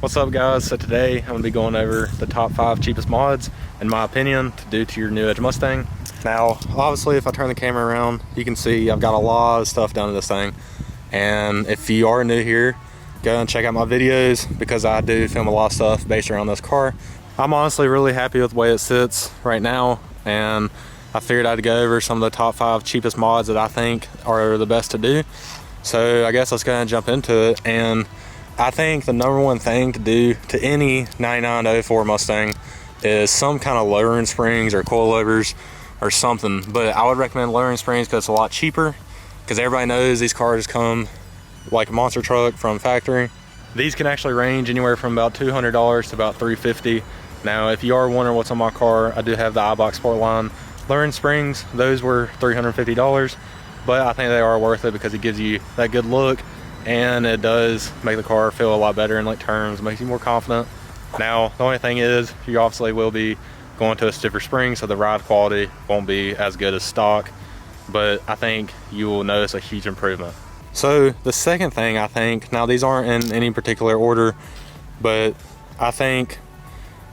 What's up guys? So today I'm going to be going over the top 5 cheapest mods in my opinion to do to your new Edge Mustang. Now obviously if I turn the camera around you can see I've got a lot of stuff done to this thing, and if you are new here, go and check out my videos because I do film a lot of stuff based around this car. I'm honestly really happy with the way it sits right now, and I figured I'd go over some of the top 5 cheapest mods that I think are the best to do. So I guess let's go ahead and jump into it. And I think the number one thing to do to any 99 04 Mustang is some kind of lowering springs or coilovers or something. But I would recommend lowering springs because it's a lot cheaper, because everybody knows these cars come like a monster truck from factory. These can actually range anywhere from about $200 to about $350. Now if you are wondering what's on my car, I do have the iBox Sport line lowering springs. Those were $350, but I think they are worth it because it gives you that good look, and it does make the car feel a lot better in like turns, makes you more confident. Now the only thing is you obviously will be going to a stiffer spring, so the ride quality won't be as good as stock, but I think you will notice a huge improvement. So the second thing, I think, now these aren't in any particular order, but I think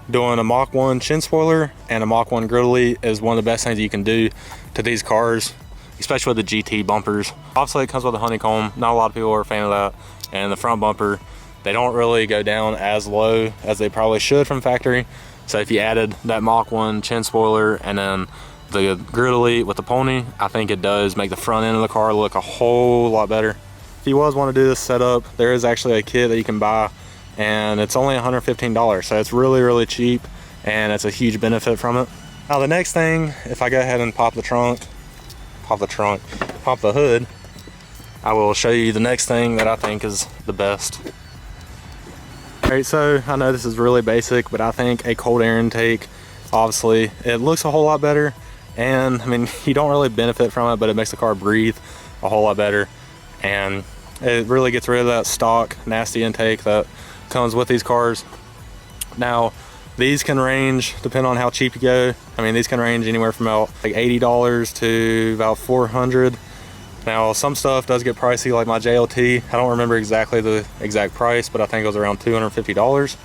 doing a Mach 1 chin spoiler and a Mach 1 grill delete is one of the best things you can do to these cars, especially with the GT bumpers. Obviously it comes with a honeycomb, not a lot of people are a fan of that, and the front bumper, they don't really go down as low as they probably should from factory. So if you added that Mach 1 chin spoiler and then the grill delete with the pony, I think it does make the front end of the car look a whole lot better. If you want to do this setup, there is actually a kit that you can buy, and it's only $115, so it's really cheap, and it's a huge benefit from it. Now the next thing, if I go ahead and pop the hood, I will show you the next thing that I think is the best. Alright, so I know this is really basic, but I think a cold air intake, obviously it looks a whole lot better, and I mean you don't really benefit from it, but it makes the car breathe a whole lot better, and it really gets rid of that stock nasty intake that comes with these cars. Now these can range, depending on how cheap you go, I mean these can range anywhere from about like $80 to about $400. Now some stuff does get pricey, like my JLT, I don't remember exactly the exact price, but I think it was around $250.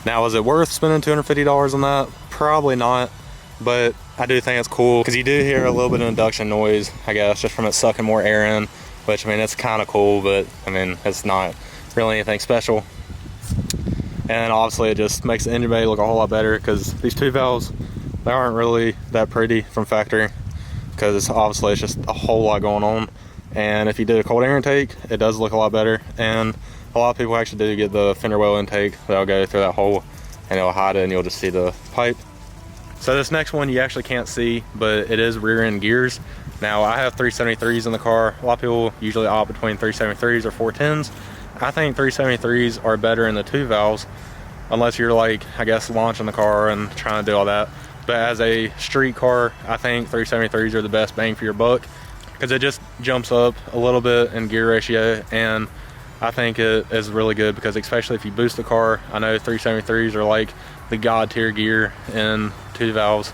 Now is it worth spending $250 on that? Probably not, but I do think it's cool because you do hear a little bit of induction noise, I guess, just from it sucking more air in, which I mean it's kind of cool, but I mean it's not really anything special. And obviously it just makes the engine bay look a whole lot better, because these 2 valves, they aren't really that pretty from factory, because it's just a whole lot going on. And if you did a cold air intake, it does look a lot better, and a lot of people actually do get the fender well intake that'll go through that hole and it'll hide it and you'll just see the pipe. So this next one you actually can't see, but it is rear end gears. Now I have 373s in the car. A lot of people usually opt between 373s or 410s. I think 373s are better in the 2 valves, unless you're like, I guess, launching the car and trying to do all that. But as a street car, I think 373s are the best bang for your buck, because it just jumps up a little bit in gear ratio, and I think it is really good because especially if you boost the car, I know 373s are like the god tier gear in 2 valves,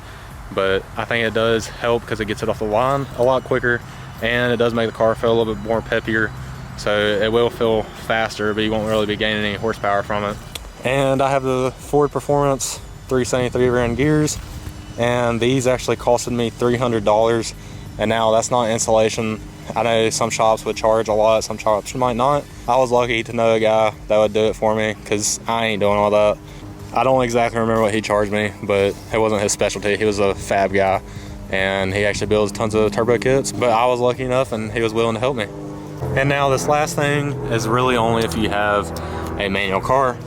but I think it does help because it gets it off the line a lot quicker, and it does make the car feel a little bit more peppier. So it will feel faster, but you won't really be gaining any horsepower from it. And I have the Ford Performance 373 rear end gears, and these actually costed me $300. And now that's not installation. I know some shops would charge a lot, some shops might not. I was lucky to know a guy that would do it for me, because I ain't doing all that. I don't exactly remember what he charged me, but it wasn't his specialty. He was a fab guy, and he actually builds tons of turbo kits, but I was lucky enough and he was willing to help me. And now this last thing is really only if you have a manual car.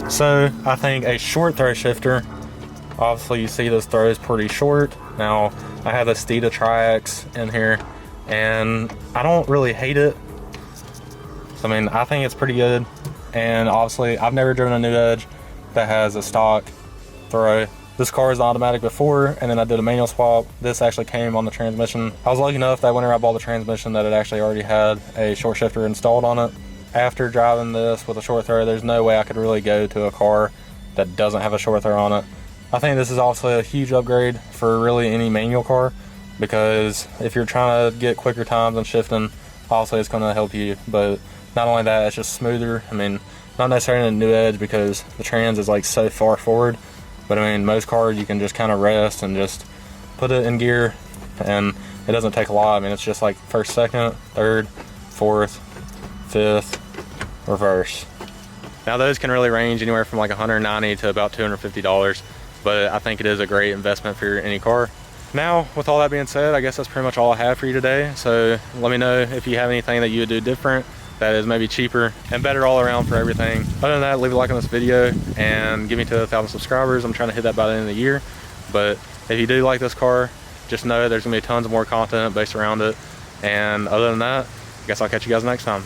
So I think a short throw shifter, obviously you see this throw is pretty short. Now I have the Steeda Tri-X in here, and I don't really hate it. So, I mean, I think it's pretty good. And obviously I've never driven a new Edge that has a stock throw. This car is automatic before, and then I did a manual swap. This actually came on the transmission. I was lucky enough that whenever I bought the transmission that it actually already had a short shifter installed on it. After driving this with a short throw, there's no way I could really go to a car that doesn't have a short throw on it. I think this is also a huge upgrade for really any manual car, because if you're trying to get quicker times and shifting, obviously it's going to help you, but Not only that, it's just smoother. I mean, not necessarily in the new Edge because the trans is like so far forward, but I mean, most cars you can just kind of rest and just put it in gear, and it doesn't take a lot. I mean, it's just like first, second, third, fourth, fifth, reverse. Now those can really range anywhere from like $190 to about $250, but I think it is a great investment for any car. Now, with all that being said, I guess that's pretty much all I have for you today. So let me know if you have anything that you would do different that is maybe cheaper and better all around for everything. Other than that, leave a like on this video and give me to 1,000 subscribers. I'm trying to hit that by the end of the year. But if you do like this car, just know there's gonna be tons of more content based around it. And other than that, I guess I'll catch you guys next time.